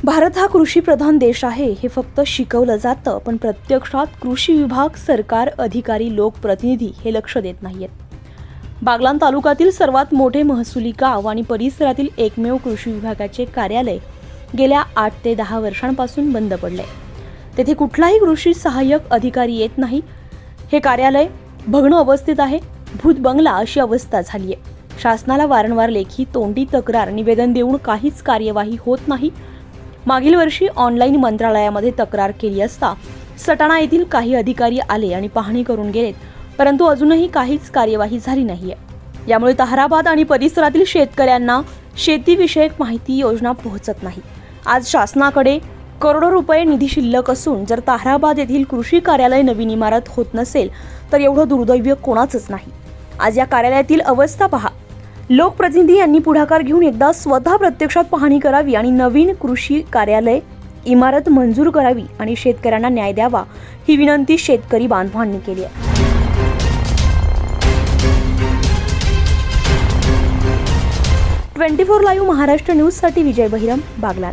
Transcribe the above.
भारत हा कृषीप्रधान देश आहे हे फक्त शिकवलं जातं, पण प्रत्यक्षात कृषी विभाग, सरकार, अधिकारी, लोकप्रतिनिधी हे लक्ष देत नाहीयेत. बागलाण तालुक्यातील सर्वात मोठे महसुली गाव आणि परिसरातील एकमेव कृषी विभागाचे कार्यालय गेल्या 8 ते 10 वर्षांपासून बंद पडले. तेथे कुठलाही कृषी सहाय्यक अधिकारी येत नाही. हे कार्यालय भग्न अवस्थेत आहे. भूत बंगला अशी अवस्था झाली आहे. शासनाला वारंवार लेखी तोंडी तक्रार निवेदन देऊन काहीच कार्यवाही होत नाही. मागील वर्षी ऑनलाईन मंत्रालयामध्ये तक्रार केली असता सटाणा येथील काही अधिकारी आले आणि पाहणी करून गेलेत, परंतु अजूनही काहीच कार्यवाही झाली नाहीये. यामुळे ताहराबाद आणि परिसरातील शेतकऱ्यांना शेतीविषयक माहिती योजना पोहोचत नाही. आज शासनाकडे करोडो रुपये निधी शिल्लक असून जर ताहराबाद येथील कृषी कार्यालय नवीन इमारत होत नसेल तर एवढं दुर्दैव कोणाचंच नाही. आज या कार्यालयातील अवस्था पहा. लोकप्रतिनिधी यांनी पुढाकार घेऊन एकदा स्वतः प्रत्यक्षात पाहणी करावी आणि नवीन कृषी कार्यालय इमारत मंजूर करावी आणि शेतकऱ्यांना न्याय द्यावा ही विनंती शेतकरी बांधवांनी केली आहे. 24 लाईव्ह महाराष्ट्र न्यूजसाठी विजय बहिरम, बागलाण.